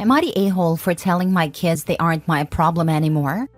Am I the a-hole for telling my kids they aren't my problem anymore?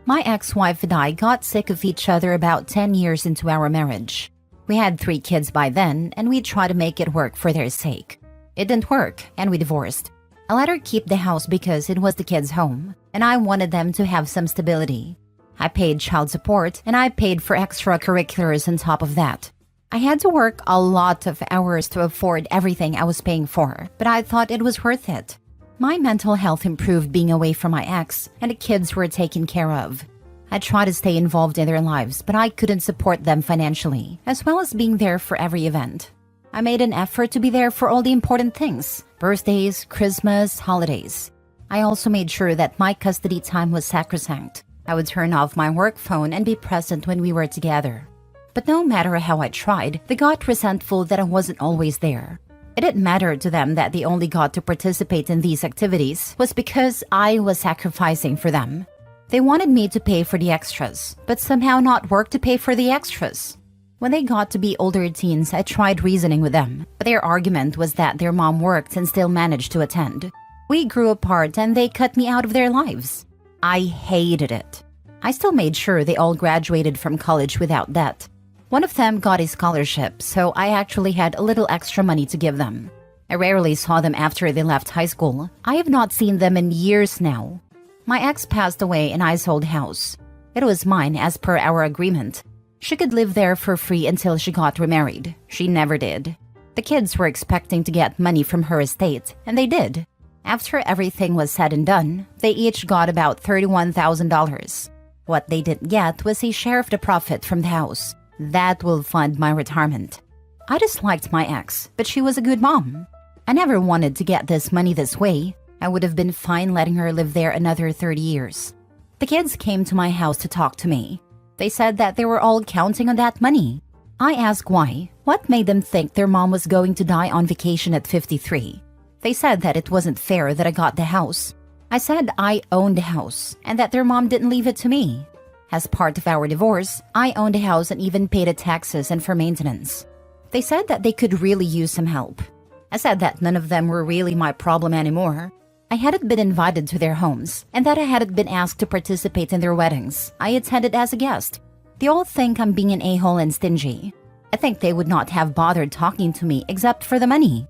My ex-wife and I got sick of each other about 10 years into our marriage. We had 3 kids by then, and we tried to make it work for their sake. It didn't work, and we divorced. I let her keep the house because it was the kids' home, and I wanted them to have some stability. I paid child support, and I paid for extracurriculars on top of that. I had to work a lot of hours to afford everything I was paying for, but I thought it was worth it. My mental health improved being away from my ex, and the kids were taken care of. I tried to stay involved in their lives, but I couldn't support them financially, as well as being there for every event. I made an effort to be there for all the important things: birthdays, Christmas, holidays. I also made sure that my custody time was sacrosanct. I would turn off my work phone and be present when we were together. But no matter how I tried, they got resentful that I wasn't always there. It didn't matter to them that they only got to participate in these activities was because I was sacrificing for them. They wanted me to pay for the extras, but somehow not work to pay for the extras. When they got to be older teens, I tried reasoning with them, but their argument was that their mom worked and still managed to attend. We grew apart and they cut me out of their lives. I hated it. I still made sure they all graduated from college without debt. One of them got a scholarship, so I actually had a little extra money to give them. I rarely saw them after they left high school. I have not seen them in years now. My ex passed away and I sold house. It was mine as per our agreement. She could live there for free until she got remarried. She never did. The kids were expecting to get money from her estate, and they did. After everything was said and done, they each got about $31,000. What they didn't get was a share of the profit from the house. That will fund my retirement. I disliked my ex, but she was a good mom. I never wanted to get this money this way. I would have been fine letting her live there another 30 years. The kids came to my house to talk to me. They said that they were all counting on that money. I asked why. What made them think their mom was going to die on vacation at 53? They said that it wasn't fair that I got the house. I said I owned the house and that their mom didn't leave it to me. As part of our divorce, I owned a house and even paid the taxes and for maintenance. They said that they could really use some help. I said that none of them were really my problem anymore. I hadn't been invited to their homes, and that I hadn't been asked to participate in their weddings. I attended as a guest. They all think I'm being an a-hole and stingy. I think they would not have bothered talking to me except for the money.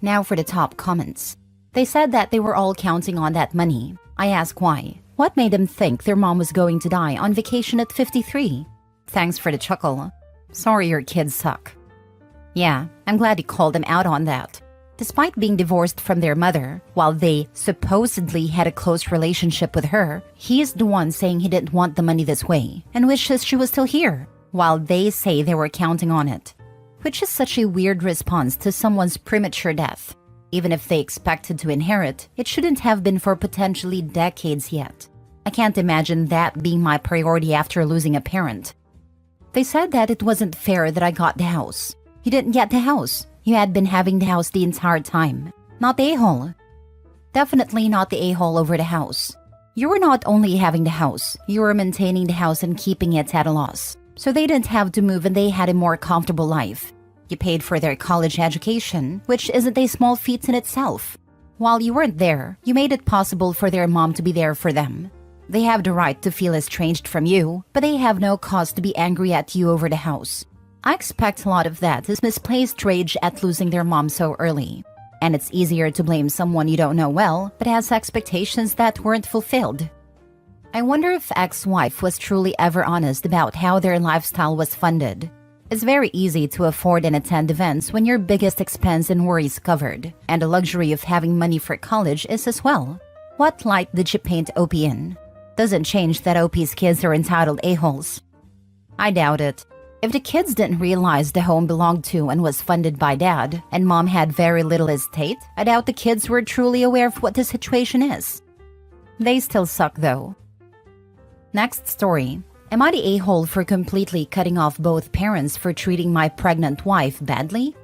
Now for the top comments. They said that they were all counting on that money. I asked why. What made them think their mom was going to die on vacation at 53? Thanks for the chuckle. Sorry your kids suck. Yeah, I'm glad you called them out on that. Despite being divorced from their mother, while they supposedly had a close relationship with her, he's the one saying he didn't want the money this way and wishes she was still here, while they say they were counting on it. Which is such a weird response to someone's premature death. Even if they expected to inherit, it shouldn't have been for potentially decades yet. I can't imagine that being my priority after losing a parent. They said that it wasn't fair that I got the house. You didn't get the house. You had been having the house the entire time. Not the a-hole. Definitely not the a-hole over the house. You were not only having the house, you were maintaining the house and keeping it at a loss. So they didn't have to move and they had a more comfortable life. You paid for their college education, which isn't a small feat in itself. While you weren't there, you made it possible for their mom to be there for them. They have the right to feel estranged from you, but they have no cause to be angry at you over the house. I expect a lot of that is misplaced rage at losing their mom so early. And it's easier to blame someone you don't know well, but has expectations that weren't fulfilled. I wonder if ex-wife was truly ever honest about how their lifestyle was funded. It's very easy to afford and attend events when your biggest expense and worry is covered, and the luxury of having money for college is as well. What light did you paint OP in? Doesn't change that OP's kids are entitled a-holes. I doubt it. If the kids didn't realize the home belonged to and was funded by dad, and mom had very little estate, I doubt the kids were truly aware of what the situation is. They still suck though. Next story. Am I the a-hole for completely cutting off both parents for treating my pregnant wife badly?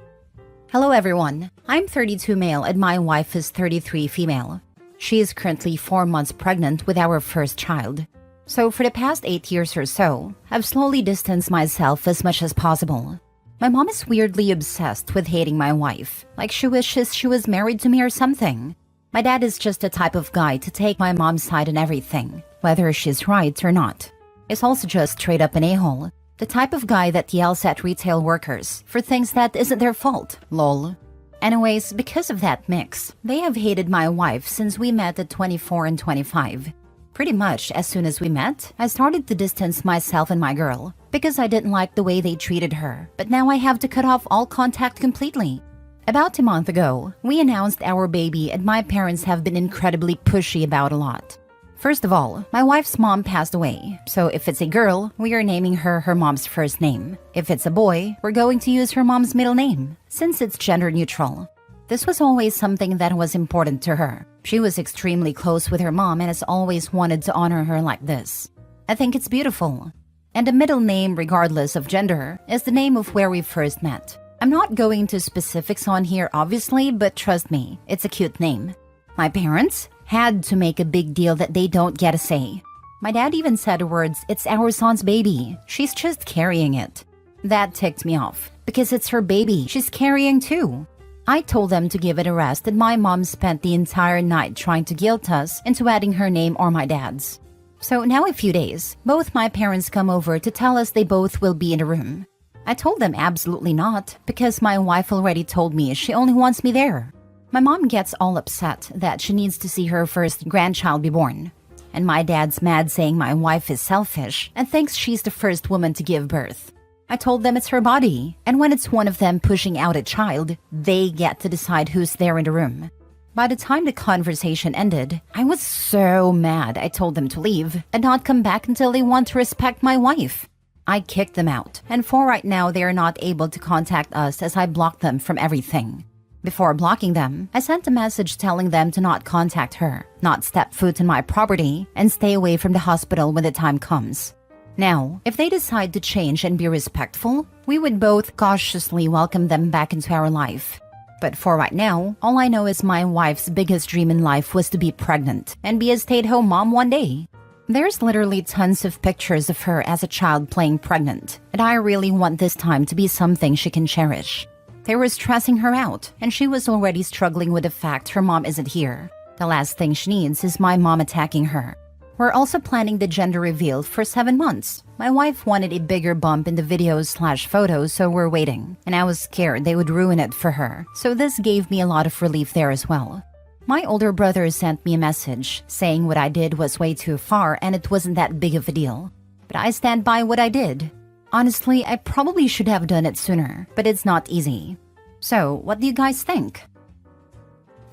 Hello everyone. I'm 32 male and my wife is 33 female. She is currently 4 months pregnant with our first child. So for the past 8 years or so, I've slowly distanced myself as much as possible. My mom is weirdly obsessed with hating my wife, like she wishes she was married to me or something. My dad is just the type of guy to take my mom's side in everything, whether she's right or not. He's also just straight up an a-hole. The type of guy that yells at retail workers for things that isn't their fault, lol. Anyways, because of that mix, they have hated my wife since we met at 24 and 25. Pretty much as soon as we met, I started to distance myself and my girl because I didn't like the way they treated her, but now I have to cut off all contact completely. About a month ago, we announced our baby and my parents have been incredibly pushy about a lot. First of all, my wife's mom passed away, so if it's a girl, we are naming her her mom's first name. If it's a boy, we're going to use her mom's middle name, since it's gender neutral. This was always something that was important to her. She was extremely close with her mom and has always wanted to honor her like this. I think it's beautiful. And a middle name, regardless of gender, is the name of where we first met. I'm not going to specifics on here obviously, but trust me, it's a cute name. My parents had to make a big deal that they don't get a say. My dad even said the words, "It's our son's baby. She's just carrying it." That ticked me off, because it's her baby she's carrying too. I told them to give it a rest and my mom spent the entire night trying to guilt us into adding her name or my dad's. So now a few days, both my parents come over to tell us they both will be in the room. I told them absolutely not, because my wife already told me she only wants me there. My mom gets all upset that she needs to see her first grandchild be born. And my dad's mad saying my wife is selfish and thinks she's the first woman to give birth. I told them it's her body, and when it's one of them pushing out a child, they get to decide who's there in the room. By the time the conversation ended, I was so mad I told them to leave and not come back until they want to respect my wife. I kicked them out, and for right now they are not able to contact us as I blocked them from everything. Before blocking them, I sent a message telling them to not contact her, not step foot in my property, and stay away from the hospital when the time comes. Now, if they decide to change and be respectful, we would both cautiously welcome them back into our life. But for right now, all I know is my wife's biggest dream in life was to be pregnant and be a stay-at-home mom one day. There's literally tons of pictures of her as a child playing pregnant, and I really want this time to be something she can cherish. They were stressing her out, and she was already struggling with the fact her mom isn't here. The last thing she needs is my mom attacking her. We're also planning the gender reveal for 7 months. My wife wanted a bigger bump in the videos/photos, so we're waiting, and I was scared they would ruin it for her, so this gave me a lot of relief there as well. My older brother sent me a message saying what I did was way too far and it wasn't that big of a deal. But I stand by what I did. Honestly, I probably should have done it sooner, but it's not easy. So, what do you guys think?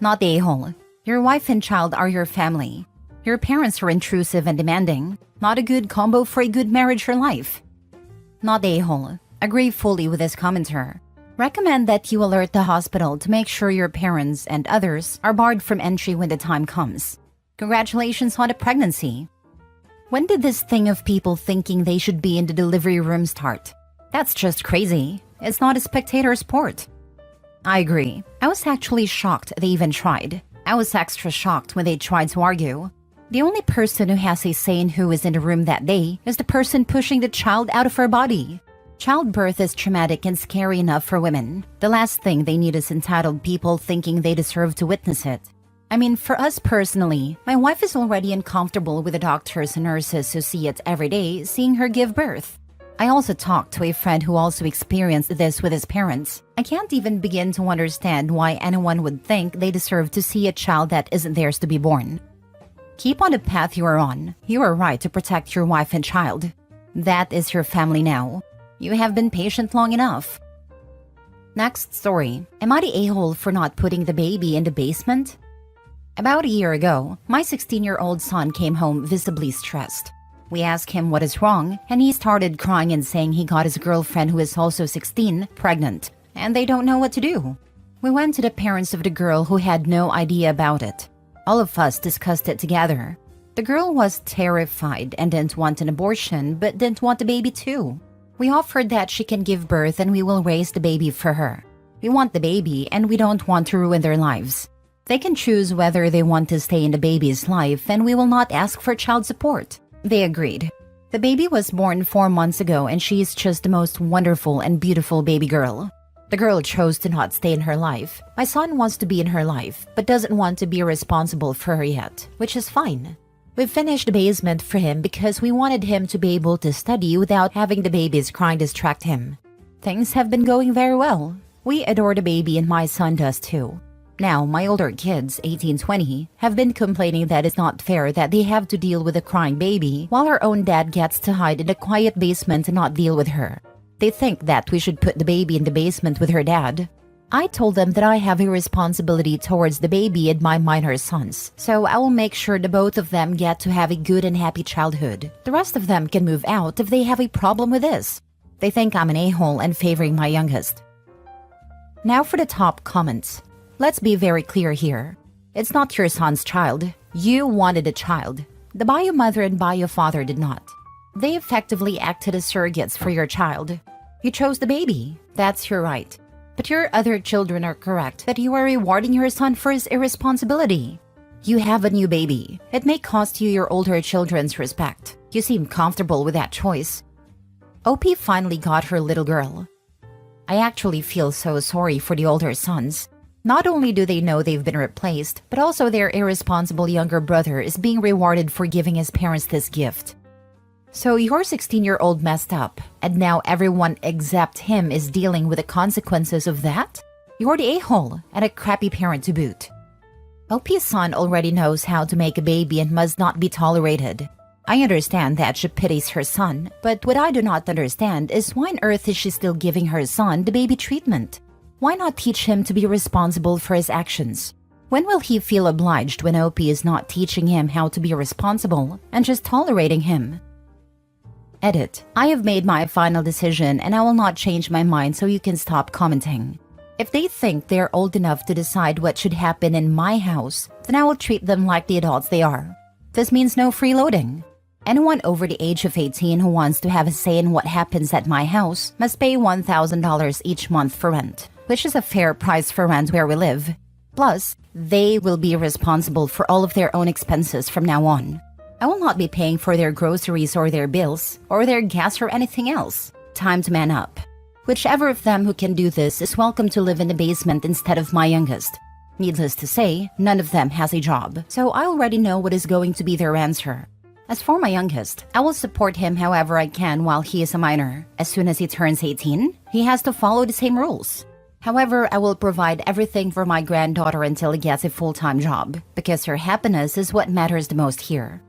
Not the a-hole. Your wife and child are your family. Your parents are intrusive and demanding. Not a good combo for a good marriage or life. Not the a-hole. Agree fully with this commenter. Recommend that you alert the hospital to make sure your parents and others are barred from entry when the time comes. Congratulations on the pregnancy. When did this thing of people thinking they should be in the delivery room start? That's just crazy. It's not a spectator sport. I agree. I was actually shocked they even tried. I was extra shocked when they tried to argue. The only person who has a say in who is in the room that day is the person pushing the child out of her body. Childbirth is traumatic and scary enough for women. The last thing they need is entitled people thinking they deserve to witness it. I mean, for us personally, my wife is already uncomfortable with the doctors and nurses who see it every day, seeing her give birth. I also talked to a friend who also experienced this with his parents. I can't even begin to understand why anyone would think they deserve to see a child that isn't theirs to be born. Keep on the path you are on. You are right to protect your wife and child. That is your family now. You have been patient long enough. Next story. Am I the a-hole for not putting the baby in the basement? About a year ago, my 16-year-old son came home visibly stressed. We asked him what is wrong, and he started crying and saying he got his girlfriend, who is also 16, pregnant, and they don't know what to do. We went to the parents of the girl, who had no idea about it. All of us discussed it together. The girl was terrified and didn't want an abortion, but didn't want the baby too. We offered that she can give birth and we will raise the baby for her. We want the baby and we don't want to ruin their lives. They can choose whether they want to stay in the baby's life, and we will not ask for child support. They agreed. The baby was born 4 months ago and she is just the most wonderful and beautiful baby girl. The girl chose to not stay in her life. My son wants to be in her life, but doesn't want to be responsible for her yet, which is fine. We finished the basement for him because we wanted him to be able to study without having the baby's crying distract him. Things have been going very well. We adore the baby and my son does too. Now, my older kids, 18-20, have been complaining that it's not fair that they have to deal with a crying baby while her own dad gets to hide in a quiet basement and not deal with her. They think that we should put the baby in the basement with her dad. I told them that I have a responsibility towards the baby and my minor sons, so I will make sure the both of them get to have a good and happy childhood. The rest of them can move out if they have a problem with this. They think I'm an a-hole and favoring my youngest. Now for the top comments. Let's be very clear here. It's not your son's child. You wanted a child. The bio mother and bio father did not. They effectively acted as surrogates for your child. You chose the baby. That's your right. But your other children are correct that you are rewarding your son for his irresponsibility. You have a new baby. It may cost you your older children's respect. You seem comfortable with that choice. OP finally got her little girl. I actually feel so sorry for the older sons. Not only do they know they've been replaced, but also their irresponsible younger brother is being rewarded for giving his parents this gift. So your 16-year-old messed up, and now everyone except him is dealing with the consequences of that? You're the a-hole, and a crappy parent to boot. OP's son already knows how to make a baby and must not be tolerated. I understand that she pities her son, but what I do not understand is why on earth is she still giving her son the baby treatment? Why not teach him to be responsible for his actions? When will he feel obliged when OP is not teaching him how to be responsible and just tolerating him? Edit. I have made my final decision and I will not change my mind, so you can stop commenting. If they think they're old enough to decide what should happen in my house, then I will treat them like the adults they are. This means no freeloading. Anyone over the age of 18 who wants to have a say in what happens at my house must pay $1,000 each month for rent, which is a fair price for rent where we live. Plus, they will be responsible for all of their own expenses from now on. I will not be paying for their groceries or their bills, or their gas or anything else. Time to man up. Whichever of them who can do this is welcome to live in the basement instead of my youngest. Needless to say, none of them has a job, so I already know what is going to be their answer. As for my youngest, I will support him however I can while he is a minor. As soon as he turns 18, he has to follow the same rules. However, I will provide everything for my granddaughter until he gets a full-time job, because her happiness is what matters the most here.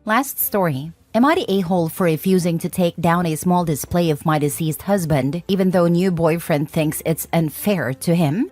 Last story. Am I the a-hole for refusing to take down a small display of my deceased husband, even though new boyfriend thinks it's unfair to him?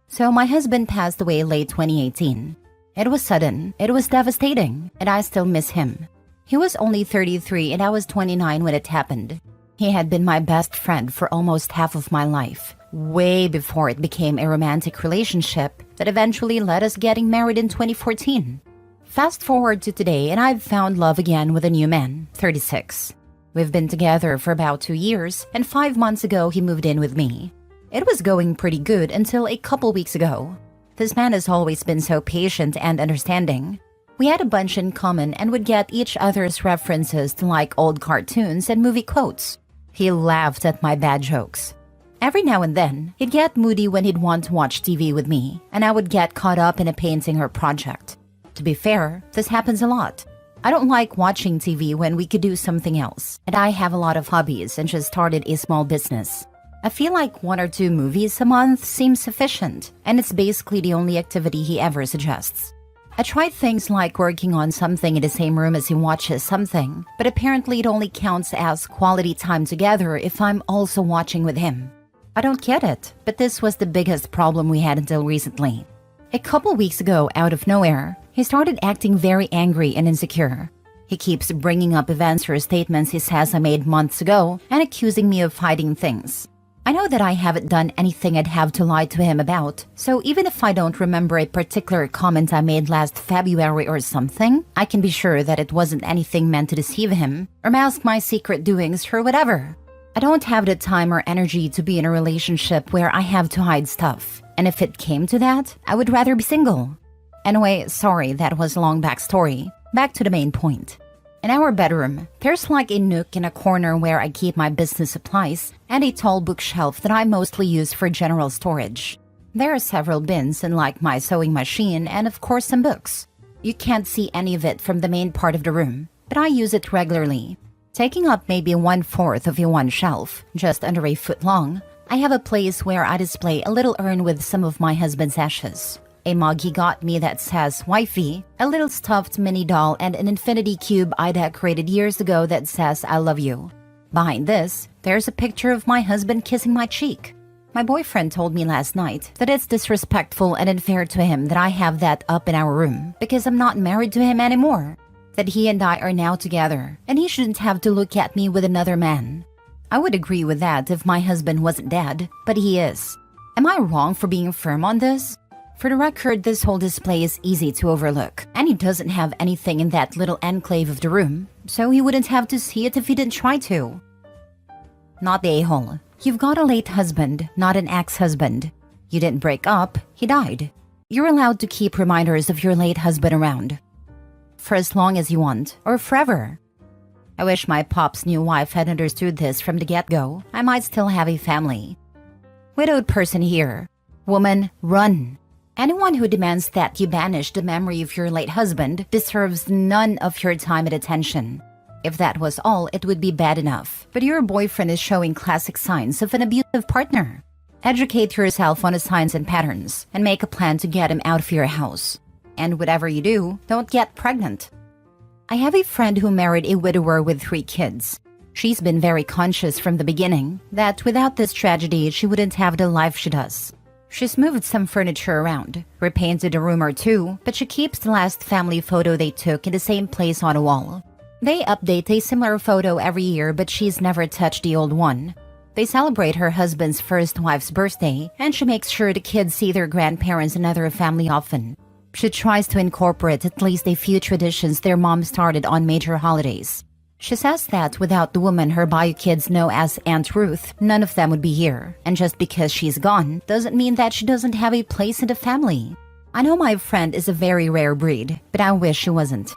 So my husband passed away late 2018. It was sudden, it was devastating, and I still miss him. He was only 33 and I was 29 when it happened. He had been my best friend for almost half of my life, way before it became a romantic relationship that eventually led us getting married in 2014. Fast forward to today and I've found love again with a new man, 36. We've been together for about 2 years, and 5 months ago he moved in with me. It was going pretty good until a couple weeks ago. This man has always been so patient and understanding. We had a bunch in common and would get each other's references to like old cartoons and movie quotes. He laughed at my bad jokes. Every now and then, he'd get moody when he'd want to watch TV with me, and I would get caught up in a painting or project. To be fair, this happens a lot. I don't like watching TV when we could do something else, and I have a lot of hobbies and just started a small business. I feel like 1 or 2 movies a month seems sufficient, and it's basically the only activity he ever suggests. I tried things like working on something in the same room as he watches something, but apparently it only counts as quality time together if I'm also watching with him. I don't get it, but this was the biggest problem we had until recently. A couple weeks ago, out of nowhere, he started acting very angry and insecure. He keeps bringing up events or statements he says I made months ago and accusing me of hiding things. I know that I haven't done anything I'd have to lie to him about, so even if I don't remember a particular comment I made last February or something, I can be sure that it wasn't anything meant to deceive him or mask my secret doings or whatever. I don't have the time or energy to be in a relationship where I have to hide stuff, and if it came to that, I would rather be single. Anyway, sorry, that was a long backstory. Back to the main point. In our bedroom, there's like a nook in a corner where I keep my business supplies and a tall bookshelf that I mostly use for general storage. There are several bins and like my sewing machine and of course some books. You can't see any of it from the main part of the room, but I use it regularly. Taking up maybe 1/4 of one shelf, just under a foot long, I have a place where I display a little urn with some of my husband's ashes. A mug he got me that says wifey, a little stuffed mini doll, and an infinity cube I decorated years ago that says I love you. Behind this, there's a picture of my husband kissing my cheek. My boyfriend told me last night that it's disrespectful and unfair to him that I have that up in our room because I'm not married to him anymore. That he and I are now together, and he shouldn't have to look at me with another man. I would agree with that if my husband wasn't dead, but he is. Am I wrong for being firm on this? For the record, this whole display is easy to overlook, and he doesn't have anything in that little enclave of the room, so he wouldn't have to see it if he didn't try to. Not the a-hole. You've got a late husband, not an ex-husband. You didn't break up, he died. You're allowed to keep reminders of your late husband around. For as long as you want, or forever. I wish my pop's new wife had understood this from the get-go. I might still have a family. Widowed person here. Woman, run. Anyone who demands that you banish the memory of your late husband deserves none of your time and attention. If that was all, it would be bad enough. But your boyfriend is showing classic signs of an abusive partner. Educate yourself on his signs and patterns, and make a plan to get him out of your house. And whatever you do, don't get pregnant. I have a friend who married a widower with 3 kids. She's been very conscious from the beginning that without this tragedy, she wouldn't have the life she does. She's moved some furniture around, repainted a room or two, but she keeps the last family photo they took in the same place on a wall. They update a similar photo every year, but she's never touched the old one. They celebrate her husband's first wife's birthday, and she makes sure the kids see their grandparents and other family often. She tries to incorporate at least a few traditions their mom started on major holidays. She says that without the woman her bio kids know as Aunt Ruth, none of them would be here. And just because she's gone doesn't mean that she doesn't have a place in the family. I know my friend is a very rare breed, but I wish she wasn't.